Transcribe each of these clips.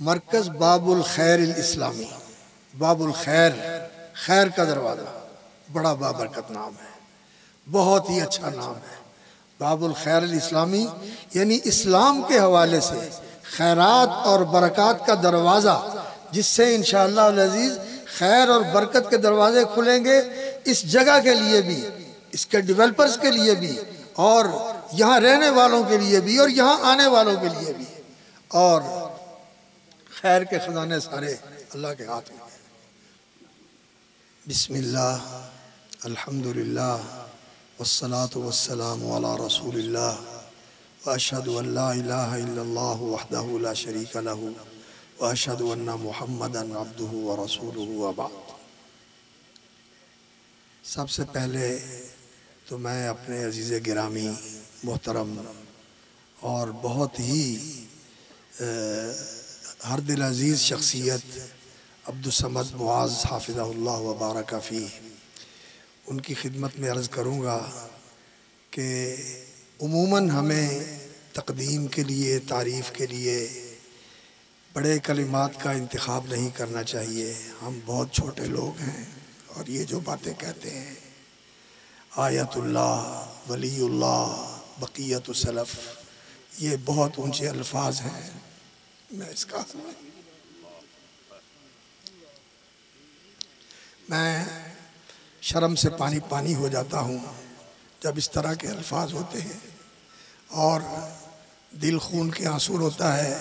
मरकज़ बाबुल खैर इस्लामी, बाबुल खैर, खैर का दरवाज़ा, बड़ा बाबरकत नाम है, बहुत ही अच्छा नाम है। बाबुल खैर इस्लामी यानी इस्लाम के हवाले से खैरात और बरक़ात का दरवाज़ा, जिससे इंशाअल्लाह अज़ीज़ खैर और बरकत के दरवाजे खुलेंगे इस जगह के लिए भी, इसके डेवलपर्स के लिए भी, और यहाँ रहने वालों के लिए भी, और यहाँ आने वालों के लिए भी। और खैर के ख़जाने सारे अल्लाह के हाथ में हैं। बिस्मिल्लाह, अल्हम्दुलिल्लाह, वस्सलातु वस्सलामु अला रसूलिल्लाह, व अशहदु अन ला इलाहा इल्लल्लाहु वहदहु ला शरीका लहू, व अशहदु अन्ना मुहम्मदन अब्दुहु व रसूलुहु, व बाद। सबसे पहले तो मैं अपने अज़ीज़ गिरामी मोहतरम और बहुत ही हर दिल अज़ीज़ शख्सियत अब्दुस्समद मुआज़ हाफ़िज़हुल्लाह व बारक फ़ीह, उनकी खिदमत में अर्ज़ करूँगा कि उमूमन हमें तक़दीम के लिए, तारीफ़ के लिए बड़े कलिमात का इंतख़ाब नहीं करना चाहिए। हम बहुत छोटे लोग हैं और ये जो बातें कहते हैं आयतुल्लाह, वलीउल्लाह, बक़ियतु सलफ़, ये बहुत ऊंचे अल्फाज हैं। मैं इसका मैं शर्म से पानी पानी हो जाता हूँ जब इस तरह के अल्फाज होते हैं, और दिल खून के आंसू होता है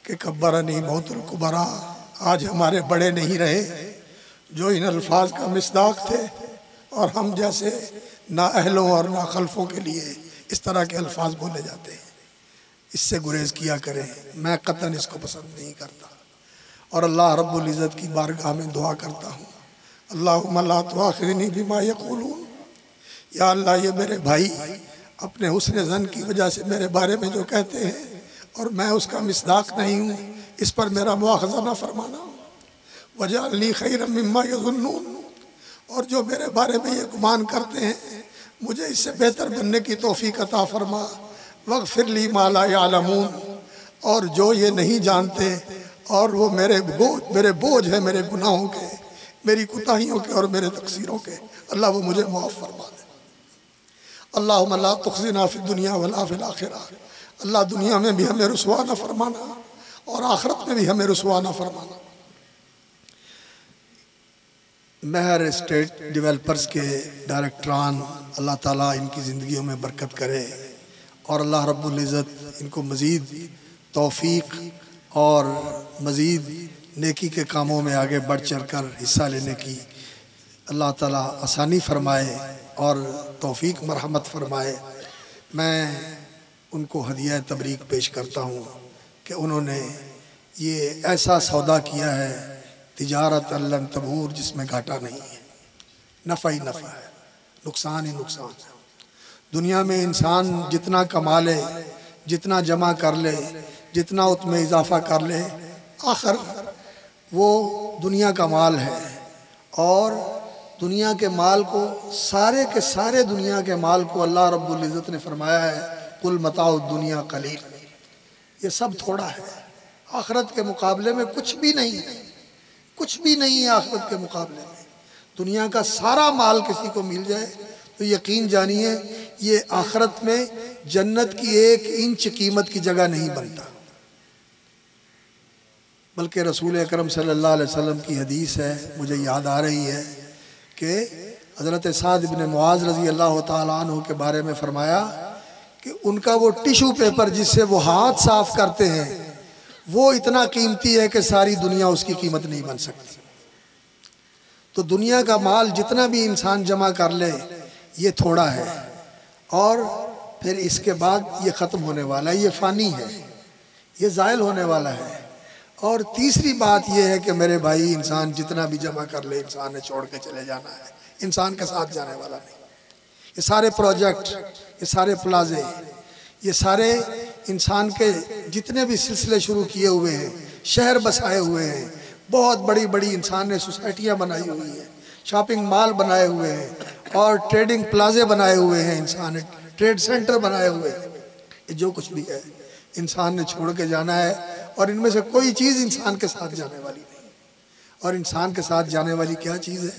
कि कब्बरनी मौतुल कुबरा, आज हमारे बड़े नहीं रहे जो इन अल्फाज का मिस्दाक थे, और हम जैसे ना अहलों और ना खल्फों के लिए इस तरह के अल्फाज बोले जाते हैं। इससे गुरेज किया करें, मैं कतन इसको पसंद नहीं करता। और अल्लाह रब्बुल इज़्ज़त की बारगाह में दुआ करता हूँ, अल्लाहुम्मा ला तुआखिज़नी बिमा यक़ूलून, या अल्लाह ये मेरे भाई अपने हुस्न ज़न की वजह से मेरे बारे में जो कहते हैं और मैं उसका मिस्दाक नहीं हूँ, इस पर मेरा मुआख़ज़ा न फरमाना। वजअलनी खैरम मिम्मा यज़ुन्नून, और जो मेरे बारे में ये गुमान करते हैं मुझे इससे बेहतर बनने की तौफ़ीक़ अता फरमा। वग़फ़िर ली मा ला यअलमून, और जो ये नहीं जानते और वो मेरे बोझ है, मेरे गुनाहों के, मेरी कुताहियों के और मेरे तक़सीरों के, अल्लाह वो मुझे मुआफ़ फरमा दे। अल्लाहुम्मा ला तुख़ज़िना फ़िद दुनिया वला फ़िल आख़िरा, अल्लाह दुनिया में भी हमें रुसवा न फरमाना और आखिरत में भी हमें रुसवा न फरमाना। महर स्टेट डेवलपर्स के डायरेक्टरान, अल्लाह ताला इनकी ज़िंदगियों में बरकत करे और अल्लाह रब्बुल इज़्ज़त इनको मज़ीद तौफ़ीक़ और मज़ीद नेकी के कामों में आगे बढ़ चढ़ कर हिस्सा लेने की अल्लाह ताला आसानी फरमाए और तौफ़ीक़ मरहमत फरमाए। मैं उनको हदिया तबरीक पेश करता हूँ कि उन्होंने ये ऐसा सौदा किया है, तिजारत अल्लन तबूर, जिसमें घाटा नहीं है, नफ़ा ही नफ़ा है, नुकसान ही नुकसान है। दुनिया में इंसान जितना कमा ले, जितना जमा कर ले, जितना उसमें इजाफ़ा कर ले, आखिर वो दुनिया का माल है, और दुनिया के माल को, सारे के सारे दुनिया के माल को अल्लाह रब्बुल इज़्ज़त ने फरमाया है कुल मताउ दुनिया कलील, ये सब थोड़ा है, आखिरत के मुकाबले में कुछ भी नहीं है, कुछ भी नहीं है आखिरत के मुकाबले में। दुनिया का सारा माल किसी को मिल जाए तो यकीन जानिए ये आखिरत में जन्नत की 1 इंच कीमत की जगह नहीं बनता। बल्कि रसूल अकरम सल्लल्लाहु अलैहि वसल्लम की हदीस है, मुझे याद आ रही है कि हज़रत साद इब्न मुआज़ रज़ी अल्लाह ताला अन्हु के बारे में फ़रमाया कि उनका वो टिशू पेपर जिससे वो हाथ साफ़ करते हैं वो इतना कीमती है कि सारी दुनिया उसकी कीमत नहीं बन सकती। तो दुनिया का माल जितना भी इंसान जमा कर ले ये थोड़ा है, और फिर इसके बाद ये ख़त्म होने वाला है, ये फ़ानी है, ये ज़ाइल होने वाला है। और तीसरी बात यह है कि मेरे भाई, इंसान जितना भी जमा कर ले इंसान ने छोड़ के चले जाना है, इंसान के साथ जाने वाला नहीं। ये सारे प्रोजेक्ट, ये सारे प्लाजे, ये सारे इंसान के जितने भी सिलसिले शुरू किए हुए हैं, शहर बसाए हुए हैं, बहुत बड़ी बड़ी इंसान ने सोसाइटियाँ बनाई हुई हैं, शॉपिंग मॉल बनाए हुए हैं और ट्रेडिंग प्लाजे बनाए हुए हैं, इंसान ने ट्रेड सेंटर बनाए हुए हैं, ये जो कुछ भी है इंसान ने छोड़ के जाना है और इनमें से कोई चीज़ इंसान के साथ जाने वाली नहीं। और इंसान के साथ जाने वाली क्या चीज़ है?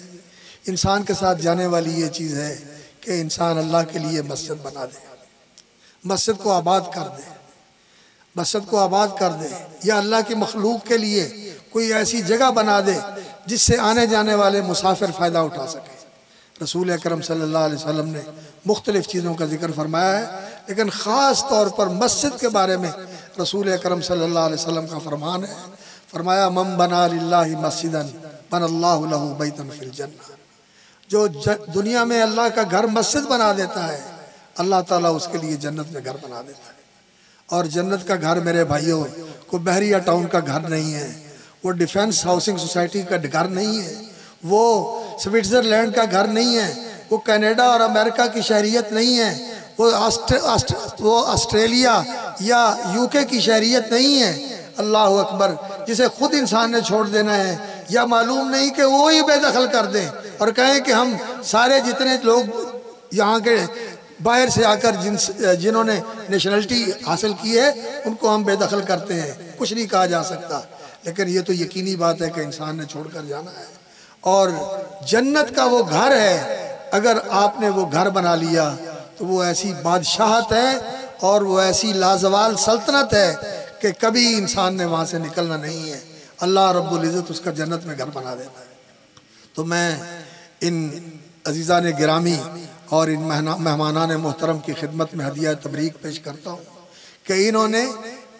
इंसान के साथ जाने वाली ये चीज़ है कि इंसान अल्लाह के लिए मस्जिद बना दे, मस्जिद को आबाद कर दे, मस्जिद को आबाद कर दे, या अल्लाह की मखलूक के लिए कोई ऐसी जगह बना दे जिससे आने जाने वाले मुसाफिर फ़ायदा उठा सके। रसूल अकरम सल्लल्लाहु अलैहि वसल्लम ने मुख्तलिफ़ चीज़ों का जिक्र फरमाया है, लेकिन ख़ास तौर पर मस्जिद के बारे में रसूल अकरम सल्लल्लाहु अलैहि वसल्लम का फरमान है, फरमाया मम बना लिल्लाहि मस्जिदन बनल्लाहु लहू बैतन फिल जन्नह। जो दुनिया में अल्लाह का घर मस्जिद बना देता है, अल्लाह ताला उसके लिए जन्नत में घर बना देता है। और जन्नत का घर मेरे भाइयों को बहरिया टाउन का घर नहीं है, वो डिफेंस हाउसिंग सोसाइटी का घर नहीं है, वो स्विट्ज़रलैंड का घर नहीं है, वो कनाडा और अमेरिका की शहरियत नहीं है, वो ऑस्ट्रेलिया या यूके की शहरियत नहीं है। अल्लाह अकबर, जिसे खुद इंसान ने छोड़ देना है, या मालूम नहीं कि वो ही बेदखल कर दें और कहें कि हम सारे जितने लोग यहाँ के बाहर से आकर जिन्होंने नेशनलिटी हासिल की है उनको हम बेदखल करते हैं, कुछ नहीं कहा जा सकता। लेकिन ये तो यकीनी बात है कि इंसान ने छोड़कर जाना है। और जन्नत का वो घर है, अगर आपने वो घर बना लिया तो वो ऐसी बादशाहत है और वो ऐसी लाजवाल सल्तनत है कि कभी इंसान ने वहाँ से निकलना नहीं है। अल्लाह रब्बुल इज़्ज़त उसका जन्नत में घर बना देता है। तो मैं इन अजीज़ान गिरामी और इन मेहमानान मोहतरम की खिदमत में हदिया तबरीक पेश करता हूँ कि इन्होंने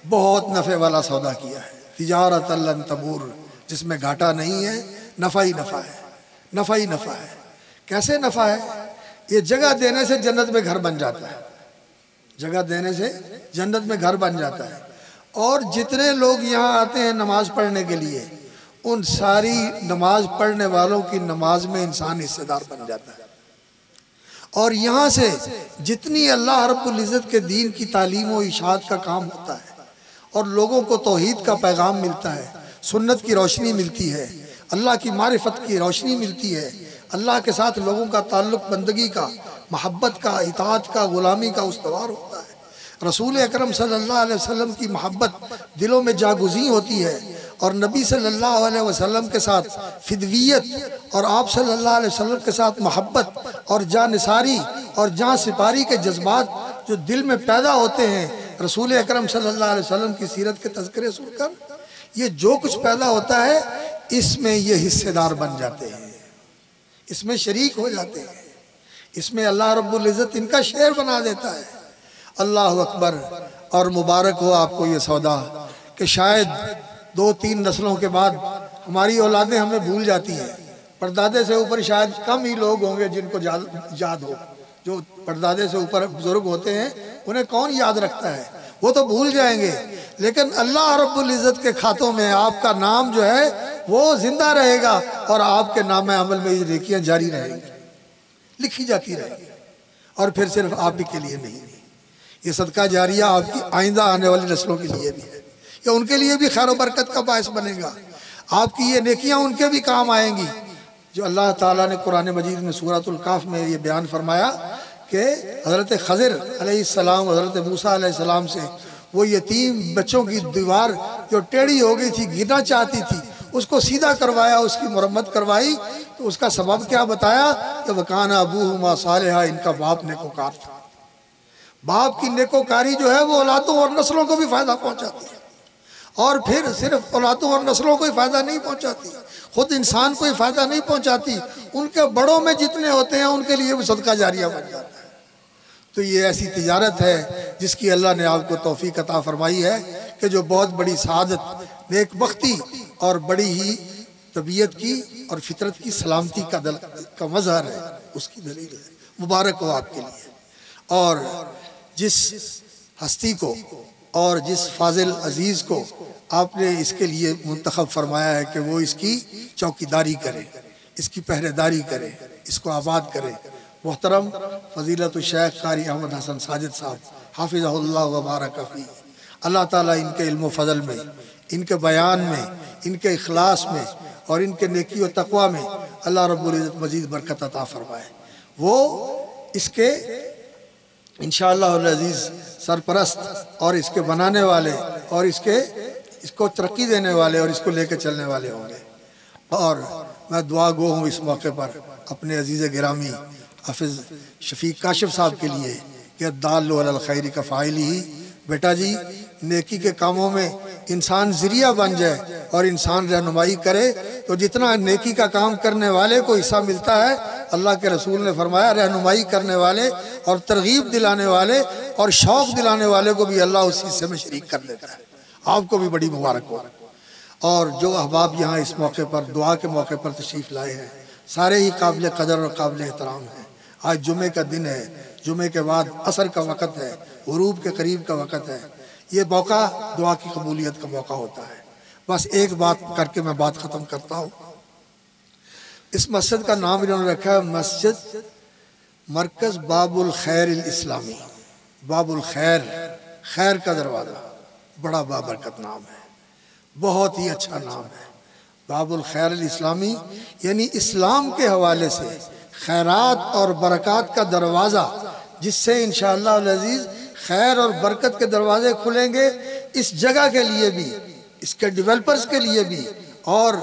बहुत नफ़े वाला सौदा किया है। तिजारत लन तबूर, जिसमें घाटा नहीं है, नफ़ा ही नफ़ा है, नफ़ा ही नफ़ा है। कैसे नफ़ा है? ये जगह देने से जन्नत में घर बन जाता है, जगह देने से जन्नत में घर बन जाता है। और जितने लोग यहाँ आते हैं नमाज पढ़ने के लिए, उन सारी नमाज पढ़ने वालों की नमाज में इंसान हिस्सेदार बन जाता है। और यहाँ से जितनी अल्लाह रब्बुल इज़्ज़त के दीन की तालीम व इशाअत का काम होता है और लोगों को तौहीद का पैगाम मिलता है, सुन्नत की रोशनी मिलती है, अल्लाह की मारिफत की रोशनी मिलती है, अल्लाह के साथ लोगों का ताल्लुक़ बंदगी का, मोहब्बत का, इताअत का, ग़ुलामी का उस्तवार होता है। रसूल अकरम सल्लल्लाहु अलैहि वसल्लम की मोहब्बत दिलों में जागुज़ी होती है और नबी सल्लल्लाहु अलैहि वसल्लम के साथ फिदवियत और आप सल्लल्लाहु अलैहि वसल्लम के साथ मोहब्बत और जानिसारी और जान सिपारी के जज्बात जो दिल में पैदा होते हैं, रसूल अकरम सल्लल्लाहु अलैहि वसल्लम की सीरत के तज़किरे सुनकर, ये जो कुछ पैदा होता है इसमें ये हिस्सेदार बन जाते हैं, इसमें शरीक हो जाते हैं, इसमें अल्लाह रब्बुल इज़्ज़त इनका शेर बना देता है। अल्लाह अकबर। और मुबारक हो आपको ये सौदा कि शायद 2-3 नस्लों के बाद हमारी औलादें हमें भूल जाती हैं। परदादे से ऊपर शायद कम ही लोग होंगे जिनको याद हो। जो परदादे से ऊपर बुजुर्ग होते हैं उन्हें कौन याद रखता है, वो तो भूल जाएंगे। लेकिन अल्लाह रब्बुल इज़्ज़त के खातों में आपका नाम जो है वो जिंदा रहेगा और आपके नाम अमल में ये नेकियां जारी रहेंगी, लिखी जाती रहेंगी। और फिर सिर्फ आप ही के लिए नहीं, ये सदका जारिया आपकी आइंदा आने वाली नस्लों के लिए भी है, या उनके लिए भी खैर बरकत का बायस बनेगा। आपकी ये नेकियां उनके भी काम आएंगी। जो अल्लाह ताला ने कुरान मजीद में सूरतुल काफ में ये बयान फरमाया कि हज़रत खज़िर अलैहिस्सलाम हज़रत मूसा अलैहिस्सलाम से वो यतीम बच्चों की दीवार जो टेढ़ी हो गई थी, गिरना चाहती थी, उसको सीधा करवाया, उसकी मरम्मत करवाई। तो उसका सबब क्या बताया कि वकाना अबूहुमा सालिहा, इनका बाप नेकोकार था। बाप की नेकोकारी जो है वो औलादों और नस्लों को भी फायदा पहुंचाती है। और फिर सिर्फ औलादों और नस्लों को ही फायदा नहीं पहुंचाती, खुद इंसान को ही फायदा नहीं पहुंचाती, उनके बड़ों में जितने होते हैं उनके लिए भी सदका जारिया बन जाता है। तो ये ऐसी तिजारत है जिसकी अल्लाह ने आपको तौफीक अता फरमाई है कि जो बहुत बड़ी सआदत, नेकबख्ती और बड़ी ही तबीयत की और फितरत की सलामती का मज़हर है, उसकी दलील है। मुबारक हो आपके लिए। और जिस हस्ती को और जिस फाजिल अजीज़ को आपने इसके लिए मुंतखब फरमाया है कि वो इसकी चौकीदारी करे, इसकी पहरेदारी करे, इसको आबाद करे, मोहतरम फ़ज़ीलत शेख कारी अहमद हसन साजिद साहब हाफिज़हुल्लाह व बारक फ़ीह, अल्लाह ताला इनके इल्म फ़ज़ल में, इनके बयान में, इनके इखलास में और इनके नेकी व तक़वा में अल्लाह रब्बुल इज़्ज़त मज़ीद बरकत अता फरमाए। वो इसके इंशाअल्लाह अज़ीज़ सरपरस्त और इसके बनाने वाले और इसके इसको तरक्की देने वाले और इसको लेकर चलने वाले होंगे। और मैं दुआ गो हूँ इस मौके पर अपने अजीज़ गिरामी हाफिज़ शफीक काशिफ साहब के लिए कि दाल्लु अलल खैरि का फ़ाइल ही, बेटा जी नेकी के कामों में इंसान ज़रिया बन जाए और इंसान रहनुमाई करे तो जितना नेकी का काम करने वाले को हिस्सा मिलता है, अल्लाह के रसूल ने फरमाया रहनुमाई करने वाले और तरगीब दिलाने वाले और शौक़ दिलाने वाले को भी अल्लाह उस हिस्से में शरीक कर देता है। आपको भी बड़ी मुबारक हो। और जो अहबाब यहाँ इस मौके पर दुआ के मौके पर तशरीफ़ लाए हैं सारे ही काबिल कदर और काबिल एहतराम हैं। आज जुमे का दिन है, जुमे के बाद असर का वक़्त है, गुरूब के करीब का वक़्त है। ये मौका दुआ की कबूलियत का मौका होता है। बस एक बात करके मैं बात ख़त्म करता हूँ। इस मस्जिद का नाम इन्होंने रखा है मस्जिद मरकज़ बाबुल खैर इस्लामी। बाबुल खैर, खैर का दरवाज़ा, बड़ा बाबरकत नाम है, बहुत ही अच्छा नाम है। बाबुल खैर इस्लामी यानी इस्लाम के हवाले से खैरात और बरक़ात का दरवाज़ा, जिससे इंशाअल्लाह अज़ीज़ खैर और बरकत के दरवाजे खुलेंगे इस जगह के लिए भी, इसके डेवलपर्स के लिए भी, और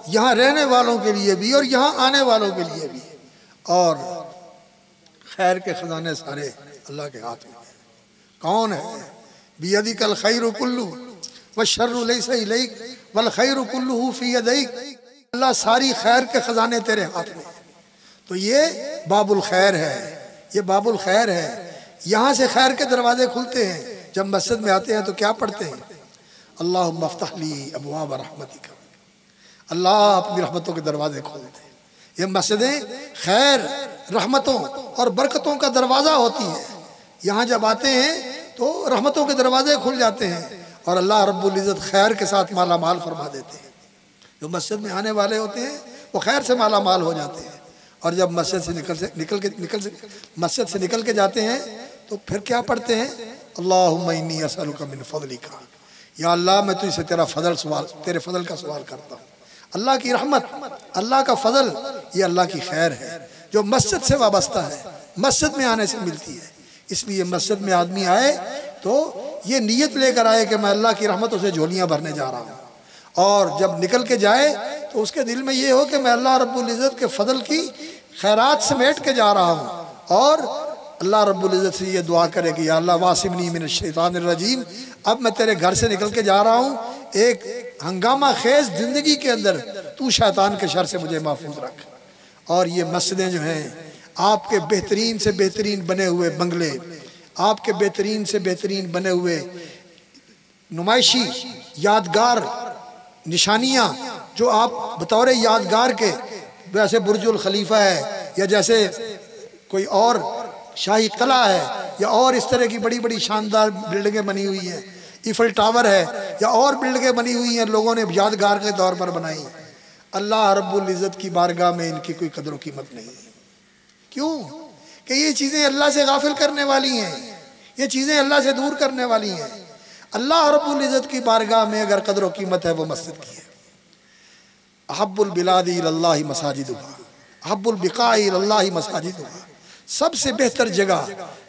यहाँ रहने वालों के लिए भी, और यहाँ आने वालों के लिए भी। और खैर के ख़जाने सारे अल्लाह के हाथ में हैं। कौन है? बियदिकल खैरु कुल्लु व शर्रु लैसा इलैक वल खैरु कुल्लुहु फी यदैक। अल्लाह सारी खैर के ख़जाने तेरे हाथ में। तो ये बाबुल खैर है, ये बाबुल खैर है। यहाँ से खैर के दरवाजे खुलते हैं। जब मस्जिद में आते हैं तो क्या पढ़ते हैं? अल्लाहुम्मा अफ्तह ली अबवाब रहमतिका, अल्लाह अपनी रहमतों के दरवाजे खोल दे। ये मस्जिदें खैर, रहमतों और बरकतों का दरवाज़ा होती है। यहाँ जब आते हैं तो रहमतों के दरवाजे खुल जाते हैं और अल्लाह रब्बुल इज़्ज़त खैर के साथ माला माल फरमा देते हैं। जो मस्जिद में आने वाले होते हैं वो खैर से माला माल हो जाते हैं। और जब मस्जिद से मस्जिद से निकल के जाते हैं तो फिर क्या पढ़ते हैं? अल्लाहुम्मा इन्नी असअलुका मिन फ़ज़लिका, या अल्लाह मैं तुझसे तेरे फ़ज़ल का सवाल करता हूँ। अल्लाह की रहमत, अल्लाह का फ़ज़ल, ये अल्लाह की खैर है जो मस्जिद से वाबस्ता है, मस्जिद में आने से मिलती है। इसलिए मस्जिद में आदमी आए तो ये नीयत लेकर आए कि मैं अल्लाह की रहमतों से झोलियाँ भरने जा रहा हूँ, और जब निकल के जाए तो उसके दिल में ये हो कि मैं अल्लाह रब्बुल इज़्ज़त के फ़ज़ल की खैरात समेट के जा रहा हूँ। और अल्लाह रब्बुल इज़्ज़त से ये दुआ करे कि या अल्लाह वासिमनी मिनश शैतानिर रजीम, अब मैं तेरे घर से निकल के जा रहा हूँ, एक हंगामा खेज ज़िंदगी के अंदर तू शैतान के शर से मुझे महफूज रख। और ये मस्जिदें जो हैं आपके बेहतरीन से बेहतरीन बने हुए बंगले, आपके बेहतरीन से बेहतरीन बने हुए नुमाइशी यादगार निशानियाँ जो आप बतौर यादगार के, वैसे बुर्जुल खलीफा है या जैसे कोई और शाही किला है या और इस तरह की बड़ी बड़ी शानदार बिल्डिंगें बनी हुई हैं, ईफल टावर है या और बिल्डिंगें बनी हुई हैं, लोगों ने यादगार के तौर पर बनाई। अल्लाह रब्बुल इज़्ज़त की बारगाह में इनकी कोई कदर कीमत नहीं है। क्यों? कि ये चीज़ें अल्लाह से गाफिल करने वाली हैं, ये चीज़ें अल्लाह से दूर करने वाली हैं। अल्लाह रब्बुल इज़्ज़त की बारगाह में अगर कदर कीमत है वो मस्जिद की है। अहब्बुल बिलादी इलल्लाहि मसाजिदुहा, अहब्बुल बिकाई इलल्लाहि मसाजिदुहा। सबसे बेहतर जगह,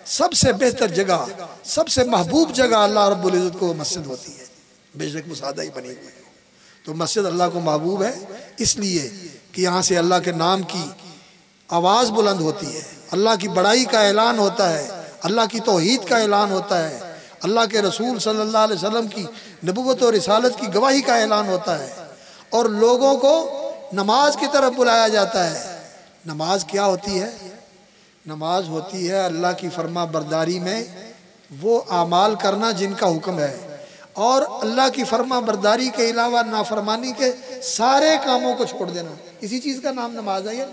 सबसे बेहतर जगह, सबसे महबूब जगह अल्लाह रब्बुल इज़्ज़त को मस्जिद होती है, बेशक वो सादा ही बनी हुई है। तो मस्जिद अल्लाह को महबूब है इसलिए कि यहाँ से अल्लाह के नाम की आवाज़ बुलंद होती है, अल्लाह की बड़ाई का ऐलान होता है, अल्लाह की तौहीद का ऐलान होता है, अल्लाह के रसूल सल्लल्लाहु अलैहि वसल्लम की नबुव्वत और रिसालत की गवाही का ऐलान होता है, और लोगों को नमाज की तरफ बुलाया जाता है। नमाज क्या होती है? नमाज होती है अल्लाह की फरमा बरदारी में वो आमाल करना जिनका हुक्म है, और अल्लाह की फरमा बरदारी के अलावा नाफरमानी के सारे कामों को छोड़ देना। इसी चीज़ का नाम नमाज है।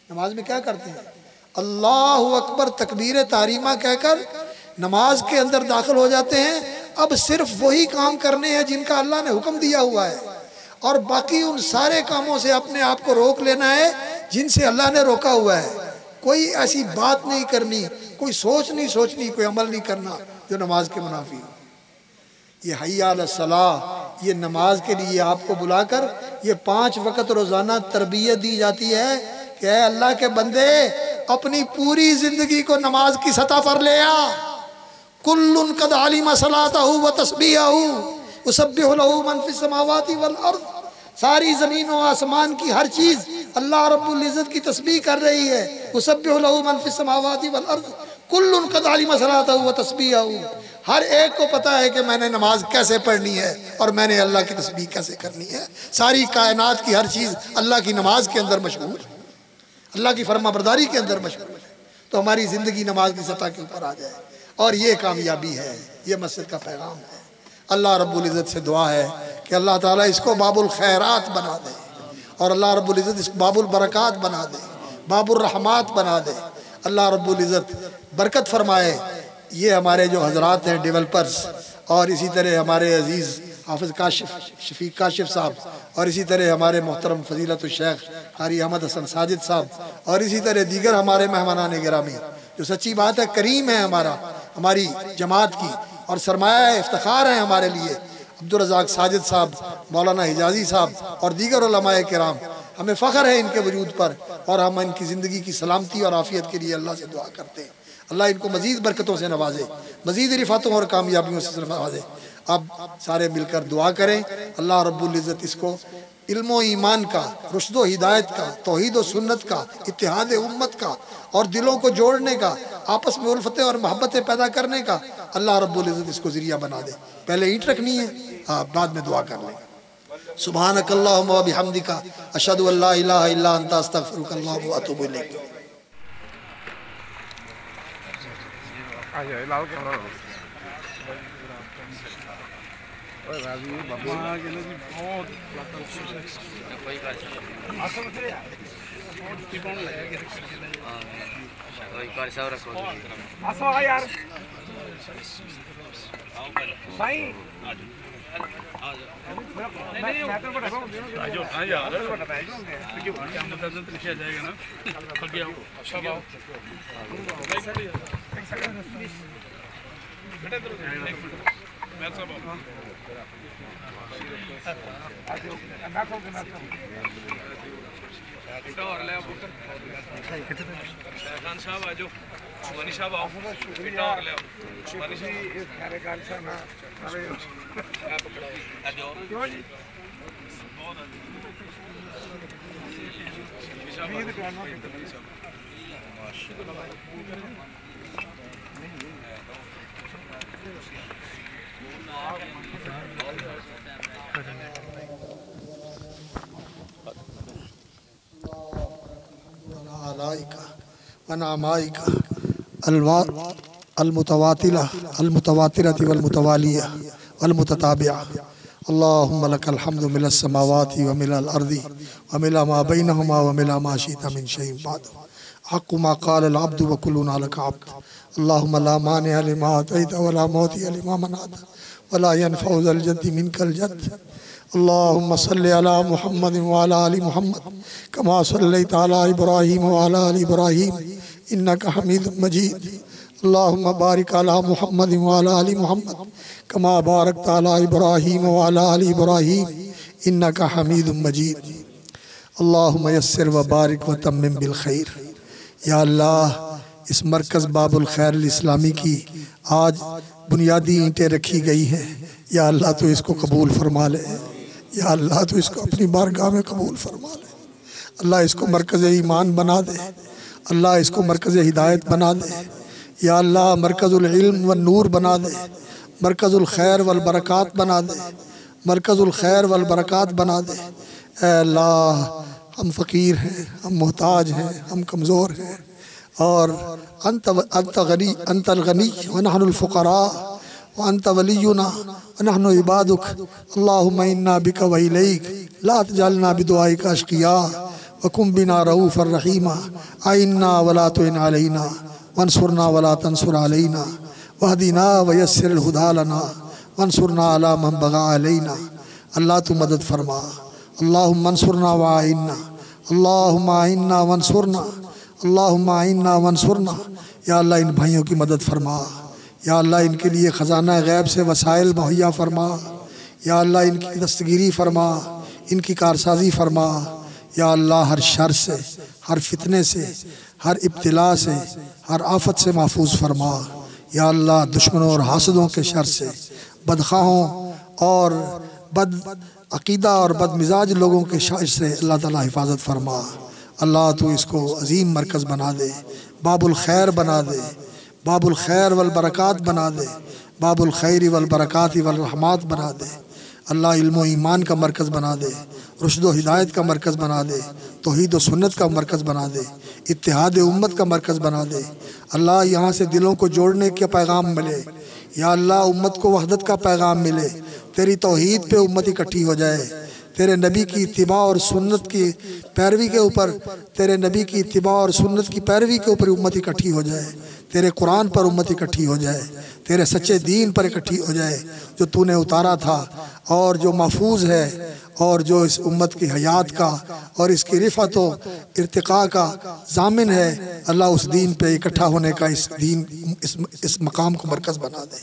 नमाज में क्या करते हैं? अल्लाहु अकबर तकबीर तारीमा कहकर नमाज के अंदर दाखिल हो जाते हैं। अब सिर्फ वही काम करने हैं जिनका अल्लाह ने हुक्म दिया हुआ है, और बाकी उन सारे कामों से अपने आप को रोक लेना है जिनसे अल्लाह ने रोका हुआ है। कोई ऐसी बात नहीं करनी, कोई सोच नहीं सोचनी, कोई अमल नहीं करना जो नमाज के मुनाफी हो। ये हय्या अला सलाह, ये नमाज के लिए आपको बुलाकर ये 5 वक़्त रोज़ाना तरबियत दी जाती है कि अल्लाह के बंदे अपनी पूरी ज़िंदगी को नमाज की सतह पर ले आ। कुल्लुन कद आलिमा सलातहु व तस्बीहहु, युसब्बिहु लहू मन फिस समावाति वल अर्द, सारी ज़मीन और आसमान की हर चीज़ अल्लाह रब्बुल इज़्ज़त की तस्बीह कर रही है। युसब्बिहु लहू मन फिस समावाति वल अर्द कुल्लुन क़द अलिम सलातहु व तस्बीहहु, हर एक को पता है कि मैंने नमाज कैसे पढ़नी है और मैंने अल्लाह की तस्बीह कैसे करनी है। सारी कायनात की हर चीज़ अल्लाह की नमाज के अंदर मशगूल, अल्लाह की फरमाबरदारी के अंदर मशगूल है। तो हमारी ज़िंदगी नमाज की सतह के ऊपर आ जाए और ये कामयाबी है, ये मस्जिद का पैगाम है। अल्लाह रब्बुल इज़्ज़त से दुआ है कि अल्लाह ताला इसको बाबुल खैरात बना दे और अल्लाह रब्बुल इज़्ज़त इसको बाबुल बरक़ात बना दे, बाबुल रहमात बना दे। अल्लाह रब्बुल इज़्ज़त बरकत फरमाए। ये हमारे जो हजरात हैं डेवलपर्स और इसी तरह हमारे अजीज़ हाफिज़ काशिफ शफीक काशिफ साहब और इसी तरह हमारे मोहतरम फजीलतुल शेख कारी अहमद हसन साजिद साहब और इसी तरह दीगर हमारे मेहमानान गिरामी, जो सच्ची बात है करीम है हमारी जमात की और सरमाया इफ्तिखार है हमारे लिए, अब्दुल रज़ाक साजिद साहब, मौलाना हिजाजी साहब और दीगर उलमाए किराम। हमें फ़ख्र है इनके वजूद पर और हम इनकी ज़िंदगी की सलामती और आफ़ियत के लिए अल्लाह से दुआ करते हैं। अल्लाह इनको मज़ीद बरकतों से नवाजे, मज़ीद रिफ़ातों और कामयाबियों से नवाजे। अब सारे मिलकर दुआ करें अल्लाह रब्बुल इज़्ज़त इसको इल्म ईमान का, रुश्द हिदायत का, तौहीद व सुन्नत का, इत्तिहाद उम्मत का और दिलों को जोड़ने का, आपस में उल्फतें और मोहब्बतें पैदा करने का अल्लाह रब्बुल इज़्ज़त इसको ज़रिया बना दे। पहले ईंट रखनी है, हाँ बाद में दुआ कर लेंगे। सुब्हानकल्लाहुम्मा व बिहम्दिका अशहदु अल्ला इलाहा इल्ला अंता अस्तगफिरुका व अतूबु इलैक। वनामाइका अलमुतवातिला अलमुतवातिरति वलमुतवालिया वलमुतताबिया। अल्लाहुम्मा लकल हम्दु मिनस समावाति व मिनल अर्दि व मिना मा बैनहुमा व मिना मा शि'ता मिन शैइन बाद। हक़्क़ु मा क़ालल अब्दु व कुल्लुना लका अब्द। अल्लाहुम्मा ला मानिअ लिमा अतैत व ला मुअतिअ लिमा मनअत व ला यनफ़उ ज़ल जद्दि मिनकल जद्द। अल्लाहुम्मा सल्लि अला मुहम्मद व अला आलि मुहम्मद कमा सल्लैता अला इब्राहीम व अला आलि इब्राहीम इन्नका हमीदुम मजीद। अल्लाहुम्मा बारिक अला मुहम्मद व अला आलि मुहम्मद कमा बारकता अला इब्राहीम व अला आलि इब्राहीम इन्नका हमीदुम मजीद। अल्लाहुम्मा यस्सिर व बारिक व तम्मिम बिल खैर। या अल्लाह, इस मरकज़ बाबुल खैर इस्लामी की आज बुनियादी ईंटें रखी गई हैं, या अल्लाह तो इसको कबूल फरमा ले, या अल्लाह तो इसको अपनी बारगाह में कबूल फरमा ले। अल्लाह इसको मरकज़ ईमान बना दे, अल्लाह इसको मरकज़ हिदायत बना दे, या अल्लाह मरकज़ुल इल्म व नूर बना दे, मरकज़ुल खैर वल बरक़ात बना दे, मरकज़ुल खैर वल बरक़ात बना दे। ऐ अल्लाह, हम फ़कीर हैं, हम मोहताज हैं, हम कमज़ोर हैं और अंतल गनी व नहनुल फ़ुक़रा व अंत वलियुना व नहनु इबादुक। अल्लाहुम्मा इन्ना बिका व इलैक ला तजअलना बिदुआइका अशक़िया व कुम बिना रऊफ़र रहीमा। आइन्ना वला तुइन अलैना वंसुरना वला तंसुर अलैना वहदिना व यस्सिरिल हुदा लना वंसुरना अला मन बगा अलैना। अल्लाह तू मदद फरमा। अल्लाहुम्मा अंसुरना व आइन्ना, अल्लाहुम्मा आइन्ना वंसुरना, अल्लाहुम्मा आइन्ना वंसुरना। या अल्लाह, इन भाइयों की मदद फरमा। या अल्लाह, इनके लिए ख़जाना गैब से वसाइल मुहैया फरमा। या अल्लाह, इनकी दस्तगिरी फरमा, इनकी कारसाजी फरमा। या अल्लाह, हर शर से, हर फितने से, हर इब्तिला से, हर आफत से महफूज फरमा। या अल्लाह, दुश्मनों और हासदों के शर से, बदखाहों और बद अकीदा और बदमिजाज लोगों के शार से अल्लाह ताला हिफाजत फरमा। अल्लाह तू इसको अजीम मरकज़ बना दे, बाबुल खैर बना दे, बाबुल खैर वल बरक़ात बना दे, बाबुल खैर वल बरक़ात वल रहमत बना दे। अल्लाह इल्म ईमान का मरकज़ बना दे, रुश्द व हिदायत का मरकज़ बना दे, तौहीद व सुन्नत का मरकज़ बना दे, इत्तिहाद उम्मत का मरकज़ बना दे। अल्लाह यहाँ से दिलों को जोड़ने का पैगाम मिले, या अल्लाह उम्मत को वहदत का पैगाम मिले, तेरी तौहीद पे उम्मत इकट्ठी हो जाए, तेरे नबी की इत्तिबा और सुन्नत की पैरवी के ऊपर, तेरे नबी की इत्तिबा और सुन्नत की पैरवी के ऊपर उम्मत इकट्ठी हो जाए, तेरे कुरान पर उम्मत इकट्ठी हो जाए, तेरे सच्चे दीन पर इकट्ठी हो जाए जो तूने उतारा था और जो महफूज है और जो इस उम्मत की हयात का और इसकी रिफ़त व इर्तिक़ा का ज़ामिन है। अल्लाह उस दीन पे इकट्ठा होने का इस मकाम को मरकज़ बना दे।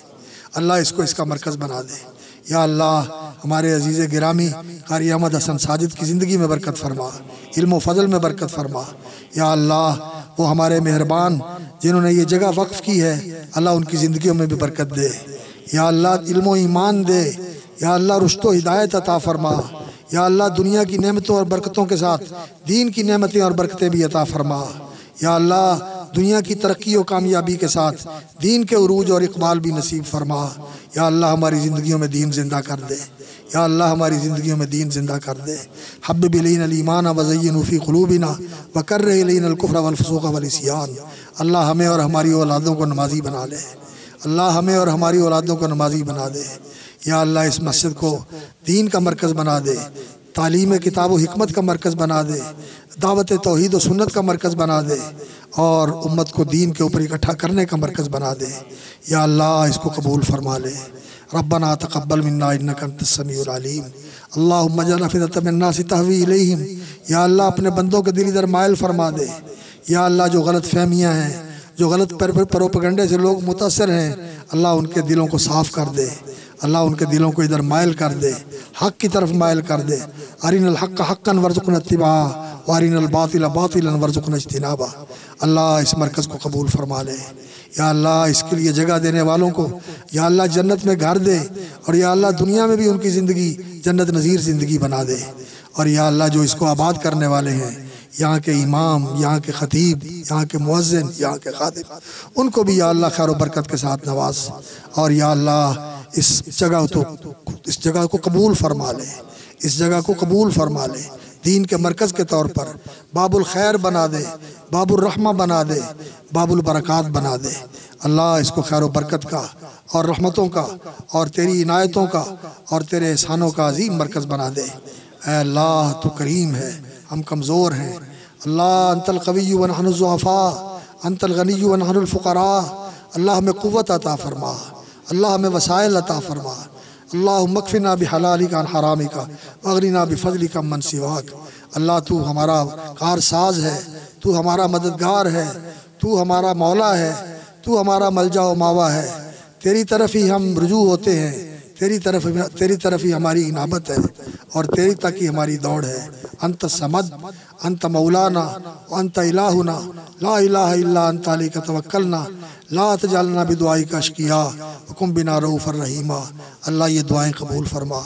अल्लाह इसको इसका मरकज़ बना दे। या अल्लाह हमारे अजीज़ गिरामी कारी अहमद हसन साजिद की ज़िंदगी में बरकत फरमा, इल्म व फ़ज़ल में बरकत फरमा। या अल्लाह वो हमारे मेहरबान जिन्होंने ये जगह वक्फ़ की है, अल्लाह उनकी ज़िंदगियों में भी बरकत दे। या अल्लाह इल्म व ईमान दे। या अल्लाह रुश्द व हिदायत अता फरमा। या अल्लाह दुनिया की नेमतों और बरकतों के साथ दीन की नेमतें और बरकतें भी अता फरमा। या अल्लाह दुनिया की तरक्की और कामयाबी के साथ दीन के उरूज और इकबाल भी नसीब फरमा। या अल्लाह हमारी ज़िंदगियों में दीन ज़िंदा कर दे। या अल्लाह हमारी ज़िंदगियों में दीन ज़िंदा कर दे। हब्बिब इलैना ईमान व ज़य्यिनहु फ़ी क़ुलूबिना व कर्रिह इलैना अल-कुफ़्र वल फ़ुसूक़ वल इस्यान। अल्लाह हमें और हमारी औलादों को नमाजी बना ले। अल्लाह हमें और हमारी औलादों को नमाजी बना दे। या अल्लाह इस मस्जिद को दीन का मरकज़ बना दे, तालीम किताब व हिकमत का मरकज़ बना दे, दावत तौहीद व सुन्नत का मरकज़ बना दे और उम्मत को दीन के ऊपर इकट्ठा करने का मरकज़ बना दे। या अल्लाह इसको कबूल फरमा ले। रब्बना तक़ब्बल मिन्ना इन्नका अंतस समीउल अलीम। अल्लाहुम्मा जअल अफ़ीदतम मिन्नास तहवी इलैहिम। या अल्लाह अपने बंदों के दिल इधर माइल फरमा दे। या अल्लाह जो गलत फहमियाँ हैं, जो गलत प्रोपेगंडे से लोग मुतासर हैं, अल्लाह उनके दिलों को साफ़ कर दे। अल्लाह उनके दिलों को इधर माइल कर दे, हक़ की तरफ माइल कर दे। अरिनल हक़्क़ हक़्क़न वरज़ुक़ना इत्तिबाअ व अरिनल बातिल बातिलन वरज़ुक़ना इज्तिनाबा। अल्लाह इस मरकज़ को कबूल फरमा ले। या अल्लाह इसके लिए जगह देने वालों को या अल्लाह जन्नत में घर दे और या अल्लाह दुनिया में भी उनकी ज़िंदगी जन्नत नज़ीर ज़िंदगी बना दे। और या अल्लाह जो इसको आबाद करने वाले हैं, यहाँ के इमाम, यहाँ के ख़तीब, यहाँ के मुअज़्ज़िन, यहाँ के ख़ातिब, उनको भी या अल्लाह खैर व बरकत के साथ नवाज। और या अल्लाह इस जगह को कबूल फरमा ले, इस जगह को कबूल फरमा ले। दीन के मरकज़ के तौर पर बाबुल खैर बना दे, बाबुल रहमा बना दे, बाबुल बरक़ात बना दे। अल्लाह इसको खैर व बरकत का और रहमतों का और तेरी इनायतों का और तेरे एहसानों का अजीम मरकज़ बना दे। ऐ अल्लाह तू करीम है, हम कमज़ोर हैं। अल्लाह अंतल क़विय्यु व नहनु ज़ुअफ़ा, अंतल गनिय्यु व नहनुल फ़ुक़रा। अल्लाह हमें क़ुव्वत अता फरमा, अल्लाह हमें वसाइल अता फरमा। अल्लाहुम्मा अक्फ़िना बिहलालिका अन हरामिका वअग़निना बिफ़ज़लिका अम्मन सिवाक। अल्लाह तू हमारा कारसाज है, तू हमारा मददगार है, तू हमारा मौला है, तू हमारा मलजा व मावा है। तेरी तरफ ही हम रुजू होते हैं, तेरी तरफ ही हमारी इनाबत है और तेरी तक ही हमारी दौड़ है। अंत समद, अंत मौलाना, अंत इलाहुना, ला इलाहा इल्ला अंत अलैका तवक्कलना, ला तजअलना बिदुआइका अशकिया हुकुम बिना रऊफ़र रहीमा। अल्लाह ये दुआएं कबूल फरमा।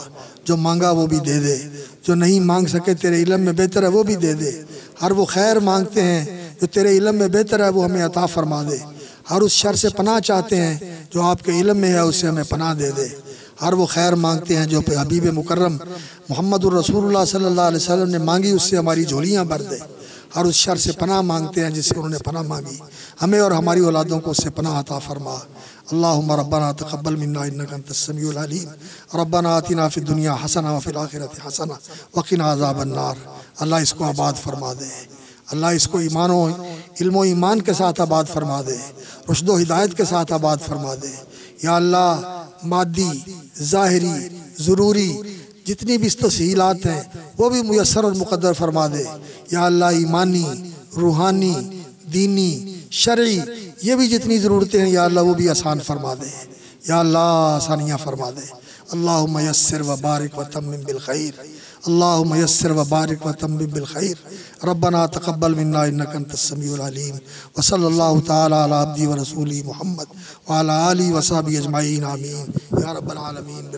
जो मांगा वो भी दे दे, जो नहीं मांग सके तेरे इल्म में बेहतर है वो भी दे दे। हर वो खैर मांगते हैं जो तेरे इल्म में बेहतर है वो हमें अता फरमा दे। हर उस शर से पनाह चाहते हैं जो आपके इल्म में है, उससे हमें पनाह दे दे। हर वो खैर मांगते हैं जो हबीब मुकर्रम मुहम्मदुर रसूलुल्लाह सल्लल्लाहु अलैहि वसल्लम ने मांगी, उससे हमारी झोलियाँ भर दे। हर उस शर से पनाह मांगते हैं जिससे उन्होंने पनाह मांगी, हमें और हमारी औलादों को उससे पनाह अता फरमा। अल्लाहुम्मा रब्बना तक़ब्बल मिन्ना इन्नका अंतस समीउल अलीम। रब्बना आतिना फ़िद दुनिया हसना व फ़िल आखिरति हसना व क़िना अज़ाबन नार। अल्लाह इसको आबाद फरमा दे। अल्लाह इसको इल्म ईमान के साथ आबाद फरमा दे, रुश्द व हिदायत के साथ आबाद फरमा दे। या अल्लाह मादी, ज़ाहिरी, ज़रूरी जितनी भी तस्हीलात हैं वो भी मुयस्सर और मुक़द्दर फरमा दे। या अल्लाह ईमानी, रूहानी, दीनी, शरई ये भी जितनी ज़रूरतें हैं या अल्लाह वो भी आसान फरमा दे। या अल्लाह आसानियाँ फरमा दे। अल्लाहुम्मा यस्सिर व बारिक व तम्मिम बिल खैर। अल्लाहुम्मा यस्सिर व बारिक व तम्मिम बिल खैर। रब्बना तक़ब्बल मिन्ना इन्नका अंतस समीउल अलीम। व सल्लल्लाहु तआला अला अब्दी व रसूली मुहम्मद व अला आलिहि व सहबिहि अजमईन आमीन या रब्बल आलमीन।